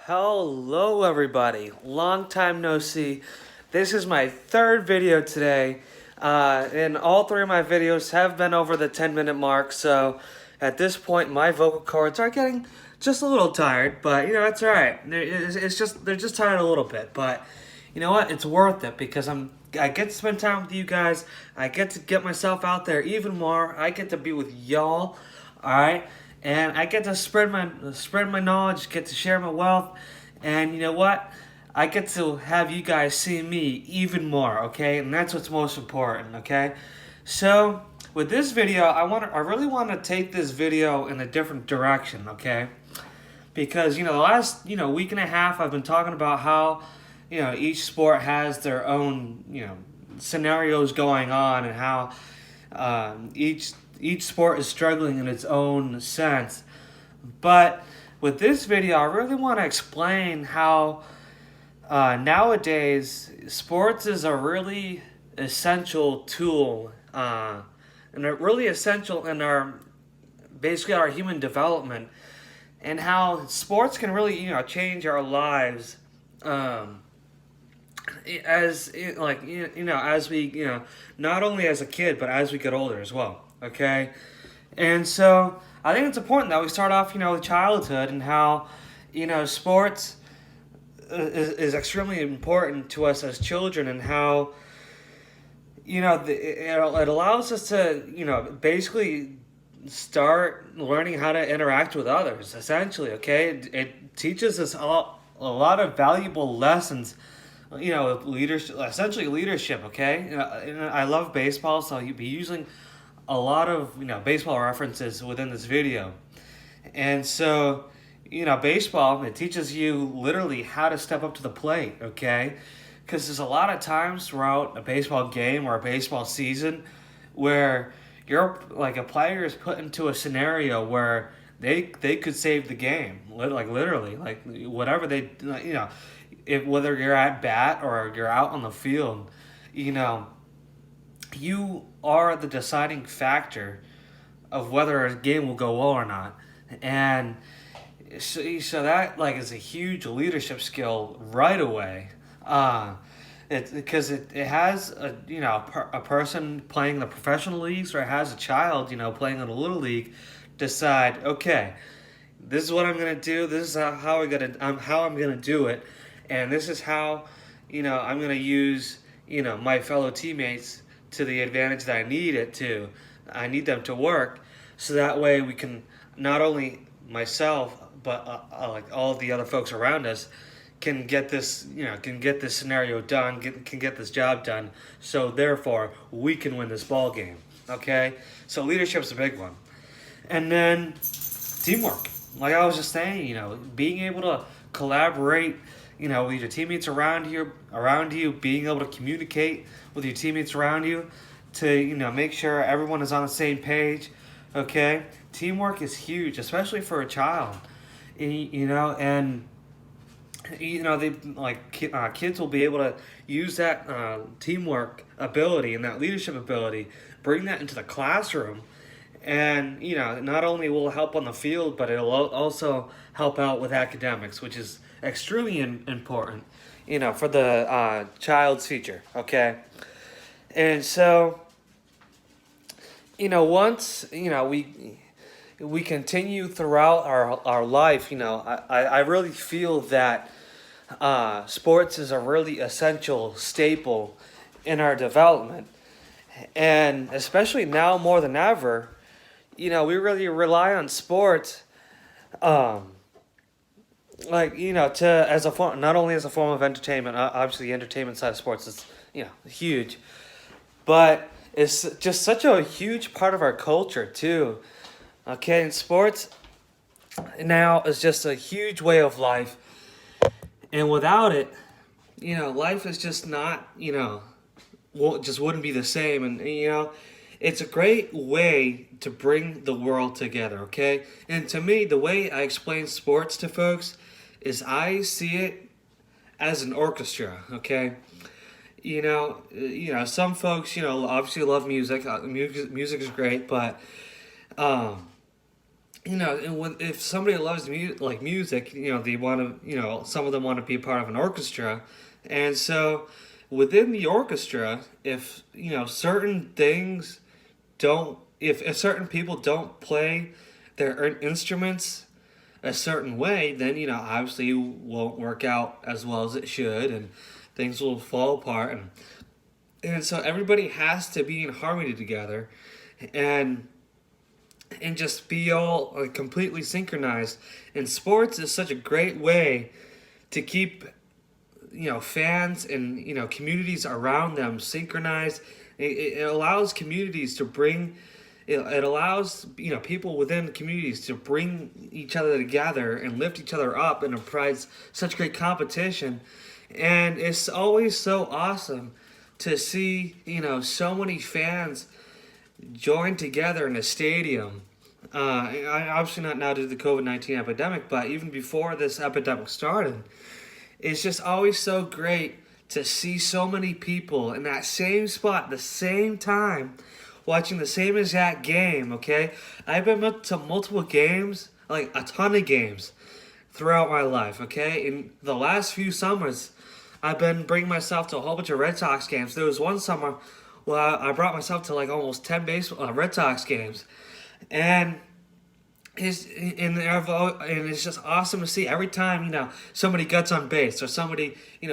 Hello everybody, long time no see. This is my third video today, and all three of my videos have been over the 10-minute mark, so at this point my vocal cords are getting just a little tired, but it's alright. They're just tired a little bit, but you know what, it's worth it because I get to spend time with you guys, I get to get myself out there even more, I get to be with y'all, alright? And I get to spread my knowledge, get to share my wealth, and you know what? I get to have you guys see me even more, okay? And that's what's most important, okay? So with this video, I really want to take this video in a different direction, okay? Because the last week and a half, I've been talking about how each sport has their own scenarios going on, and how each sport is struggling in its own sense. But with this video, I really want to explain how nowadays sports is a really essential tool, and a really essential in basically our human development, and how sports can really change our lives. As as we not only as a kid but as we get older as well, okay? And so I think it's important that we start off with childhood, and how sports is extremely important to us as children, and how it allows us to basically start learning how to interact with others, essentially, okay? It teaches us a lot of valuable lessons, leadership, essentially leadership, okay? And I love baseball, so you'll be using a lot of baseball references within this video. And so baseball, it teaches you literally how to step up to the plate, okay? Because there's a lot of times throughout a baseball game or a baseball season where you're like a player is put into a scenario where they could save the game, like literally, like whatever they if whether you're at bat or you're out on the field, you are the deciding factor of whether a game will go well or not. And so that is a huge leadership skill right away. It's because it has a person playing the professional leagues, or it has a child playing in a little league decide, okay, this is what I'm gonna do, this is how I'm gonna do it, and this is how I'm gonna use my fellow teammates to the advantage that I need them to work, so that way we can, not only myself but like all of the other folks around us, can get this scenario done, can get this job done, so therefore we can win this ball game, okay? So leadership's a big one. And then teamwork, like I was just saying, being able to collaborate with your teammates around you, being able to communicate with your teammates around you to make sure everyone is on the same page, okay? Teamwork is huge, especially for a child, and they kids will be able to use that teamwork ability and that leadership ability, bring that into the classroom, and not only will it help on the field, but it'll also help out with academics, which is extremely important for the child's future, okay? And so once we continue throughout our life, I really feel that sports is a really essential staple in our development, and especially now more than ever, we really rely on sports, to as a form, not only as a form of entertainment. Obviously, the entertainment side of sports is huge, but it's just such a huge part of our culture too. Okay, and sports now is just a huge way of life, and without it, life is just not, just wouldn't be the same. And it's a great way to bring the world together, okay? And to me, the way I explain sports to folks is I see it as an orchestra, okay? Some folks, obviously love music. Music is great, but and if somebody loves like music, they want to, some of them want to be part of an orchestra, and so within the orchestra, if certain things don't, if certain people don't play their instruments a certain way, then obviously it won't work out as well as it should, and things will fall apart, and so everybody has to be in harmony together, and just be all completely synchronized. And sports is such a great way to keep fans and communities around them synchronized. It allows communities to bring it allows people within communities to bring each other together and lift each other up, and it provides such great competition. And it's always so awesome to see so many fans join together in a stadium. Obviously not now due to the COVID-19 epidemic, but even before this epidemic started, it's just always so great to see so many people in that same spot at the same time watching the same exact game, okay? I've been to multiple games, like a ton of games throughout my life, okay? In the last few summers, I've been bringing myself to a whole bunch of Red Sox games. There was one summer where I brought myself to like almost 10 Red Sox games. And it's just awesome to see every time somebody gets on base, or somebody I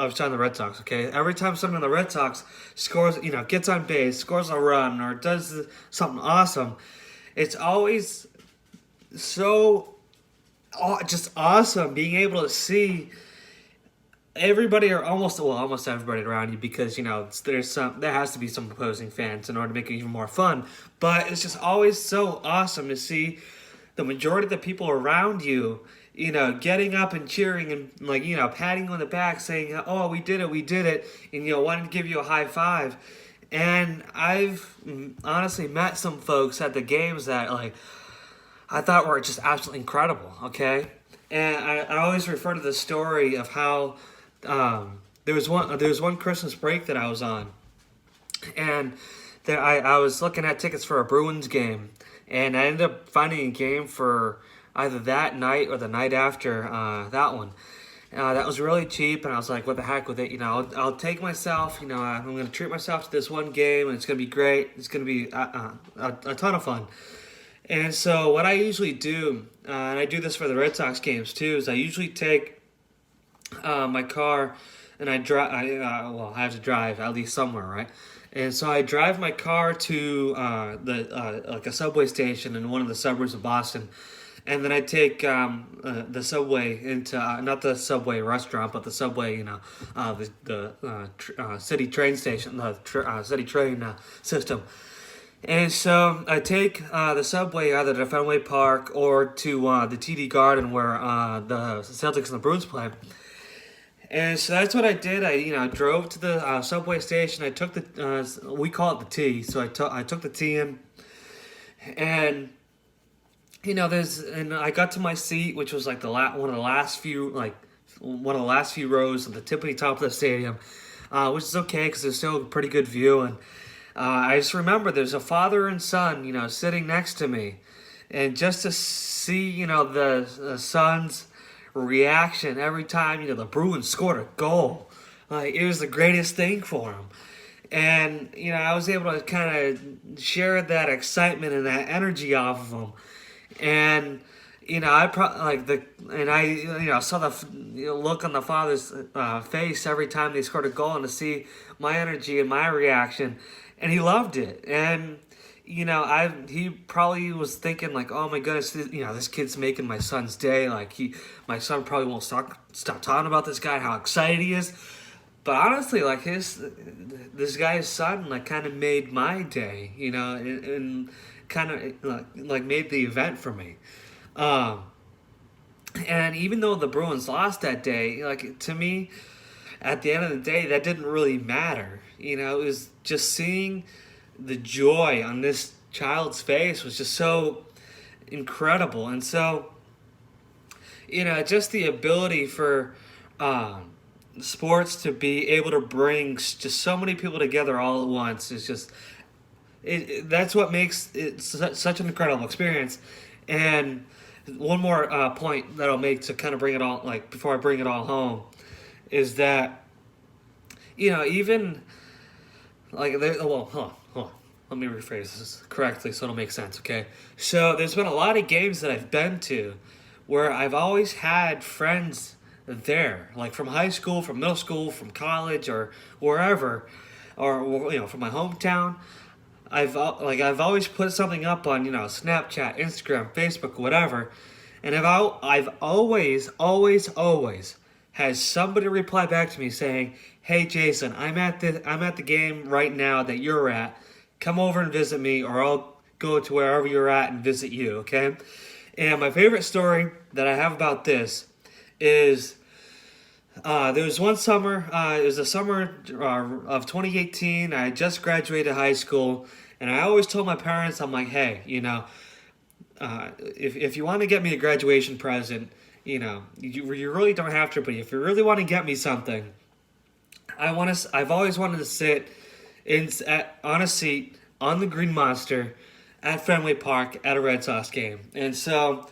was on the Red Sox, okay. Every time someone on the Red Sox scores, gets on base, scores a run, or does something awesome, it's always so just awesome being able to see everybody, or almost everybody around you, because there has to be some opposing fans in order to make it even more fun. But it's just always so awesome to see the majority of the people around you getting up and cheering, and patting you on the back, saying, "Oh, we did it," and wanting to give you a high five. And I've honestly met some folks at the games that I thought were just absolutely incredible, okay. And I always refer to the story of how there was one Christmas break that I was on, and there I was looking at tickets for a Bruins game, and I ended up finding a game for either that night or the night after that one. That was really cheap, and I was like, "What the heck with it?" I'll take myself. I'm going to treat myself to this one game, and it's going to be great. It's going to be a ton of fun. And so what I usually do, and I do this for the Red Sox games too, is I usually take my car, and I drive. I have to drive at least somewhere, right? And so I drive my car to like a subway station in one of the suburbs of Boston, and then I take the subway into not the subway restaurant, but the subway, city train station, the city train system. And so I take the subway either to Fenway Park or to the TD Garden, where the Celtics and the Bruins play. And so that's what I did. I drove to the subway station. I took the we call it the T. So I took the T in, and and I got to my seat, which was like one of the last few rows at the tippity top of the stadium, which is okay because there's still a pretty good view. And I just remember there's a father and son, sitting next to me, and just to see the son's reaction every time the Bruins scored a goal, it was the greatest thing for him. And I was able to kind of share that excitement and that energy off of him. And I saw the look on the father's face every time they scored a goal, and to see my energy and my reaction, and he loved it. And he probably was thinking like, "Oh my goodness, this kid's making my son's day. My son probably won't stop talking about this guy, how excited he is." But honestly, this guy's son kind of made my day, and kind of made the event for me. And even though the Bruins lost that day, to me, at the end of the day, that didn't really matter. It was just seeing the joy on this child's face was just so incredible. And so, just the ability for sports to be able to bring just so many people together all at once is just that's what makes it such an incredible experience. And one more point that I'll make to kind of bring it all, like before I bring it all home, is that even like well, hold on. Let me rephrase this correctly so it'll make sense. Okay, so there's been a lot of games that I've been to where I've always had friends there, like from high school, from middle school, from college, or wherever, or from my hometown. I've always put something up on Snapchat, Instagram, Facebook, whatever, and I've always had somebody reply back to me saying, "Hey Jason, I'm at the game right now that you're at. Come over and visit me, or I'll go to wherever you're at and visit you." Okay, and my favorite story that I have about this is there was one summer. It was the summer of 2018. I had just graduated high school, and I always told my parents, I'm like, hey, if you want to get me a graduation present, you really don't have to, but if you really want to get me something, I've always wanted to sit on a seat on the Green Monster at Fenway Park at a Red Sox game, and so.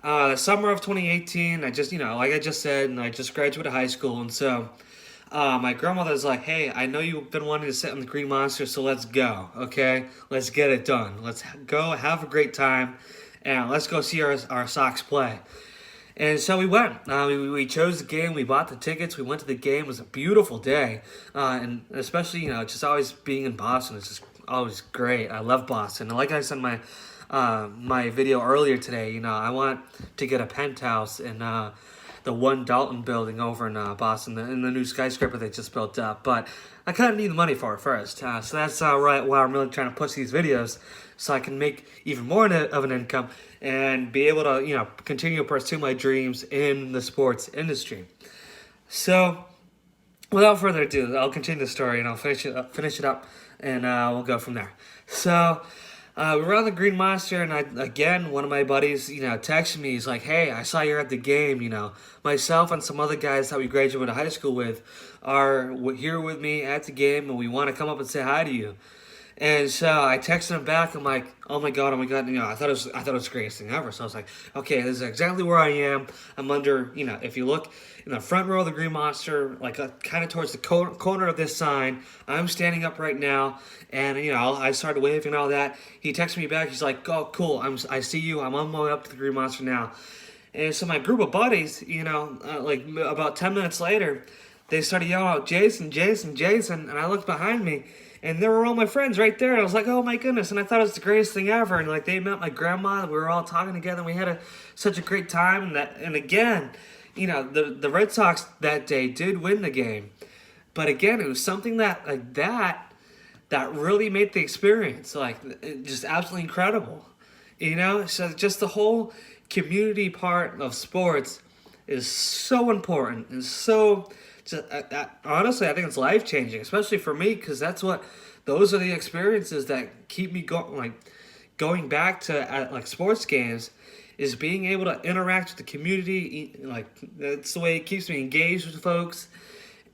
The summer of 2018, I just, like I just said, and I just graduated high school, and so my grandmother's like, hey, I know you've been wanting to sit on the Green Monster, so let's go, okay? Let's get it done. Let's go have a great time, and let's go see our Sox play. And so we went. We chose the game. We bought the tickets. We went to the game. It was a beautiful day, and especially, just always being in Boston is just always great. I love Boston. And like I said in my video earlier today, I want to get a penthouse in the One Dalton building over in Boston, in the new skyscraper they just built up. But I kind of need the money for it first. So that's right why I'm really trying to push these videos, so I can make even more of an income and be able to, continue to pursue my dreams in the sports industry. So, without further ado, I'll continue the story and I'll finish it up, and we'll go from there. So. We were on the Green Monster, and one of my buddies, texted me. He's like, hey, I saw you're at the game, Myself and some other guys that we graduated high school with are here with me at the game, and we want to come up and say hi to you. And so I texted him back. I'm like, oh my god, I thought it was the greatest thing ever. So I was like, okay, this is exactly where I am. I'm under, if you look in the front row of the Green Monster, like kind of towards the corner of this sign, I'm standing up right now. And I started waving and all that. He texted me back. He's like, oh, cool. I see you. I'm on my way up to the Green Monster now. And so my group of buddies, like about 10 minutes later, they started yelling out, Jason, Jason, Jason. And I looked behind me, and there were all my friends right there. And I was like, oh my goodness. And I thought it was the greatest thing ever. And like they met my grandma. And we were all talking together. And we had such a great time. And again, the Red Sox that day did win the game. But again, it was something that really made the experience just absolutely incredible. So just the whole community part of sports is so important and so honestly, I think it's life changing, especially for me, because those are the experiences that keep me going back to sports games, is being able to interact with the community. That's the way it keeps me engaged with folks,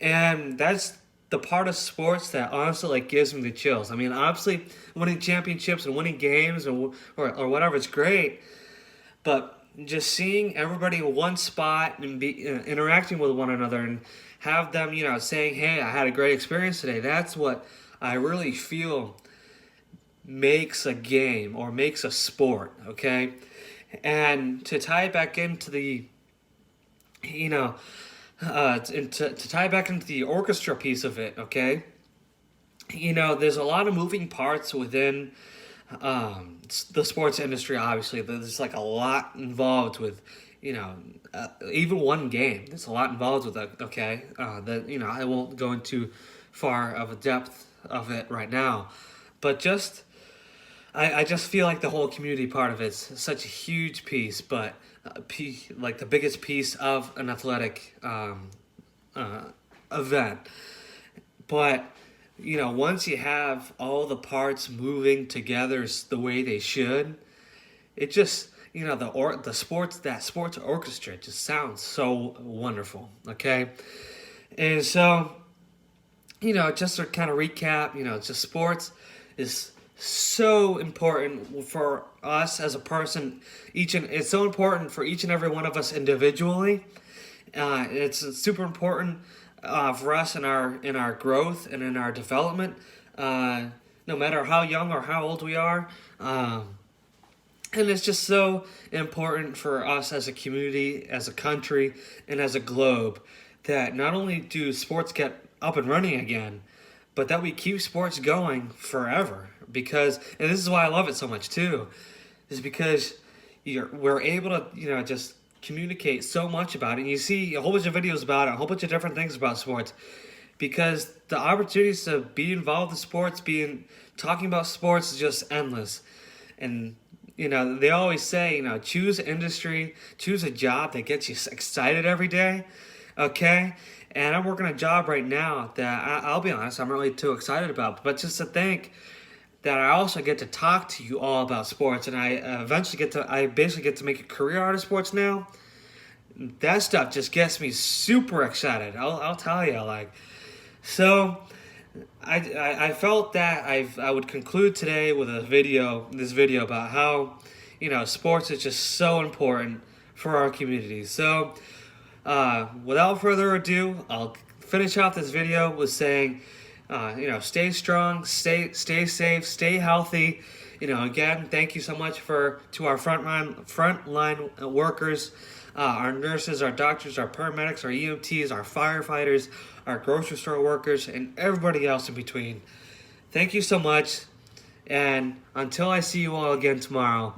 and that's the part of sports that honestly gives me the chills. I mean, obviously, winning championships and winning games or whatever is great, but just seeing everybody in one spot and be interacting with one another and have them, saying, "Hey, I had a great experience today." That's what I really feel makes a game or makes a sport. Okay, and to tie it back into the, to tie back into the orchestra piece of it, okay? There's a lot of moving parts within the sports industry, obviously. There's a lot involved with, even one game. There's a lot involved with that, okay? I won't go into far of a depth of it right now. But I just feel like the whole community part of it's such a huge piece, but the biggest piece of an athletic event. But once you have all the parts moving together the way they should, it just the sports orchestra just sounds so wonderful. Okay, and so just to kind of recap, just sports is so important for us as a person. It's so important for each and every one of us individually. It's super important for us in our growth and in our development, no matter how young or how old we are. And it's just so important for us as a community, as a country, and as a globe that not only do sports get up and running again, but that we keep sports going forever. Because, and this is why I love it so much too, is because we're able to, just communicate so much about it. And you see a whole bunch of videos about it, a whole bunch of different things about sports, because the opportunities to be involved in sports, talking about sports is just endless. And they always say, choose an industry, choose a job that gets you excited every day, okay? And I'm working a job right now that I'll be honest, I'm really too excited about. But just to think that I also get to talk to you all about sports, and I basically get to make a career out of sports now. That stuff just gets me super excited. I'll tell you, so. I felt that I would conclude today with this video about how, sports is just so important for our community. So, without further ado, I'll finish off this video with saying, stay strong, stay safe, stay healthy. Again, thank you so much to our frontline workers, our nurses, our doctors, our paramedics, our EMTs, our firefighters, our grocery store workers, and everybody else in between. Thank you so much, and until I see you all again tomorrow,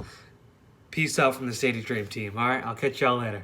peace out from the Stadium Dream Team. All right, I'll catch y'all later.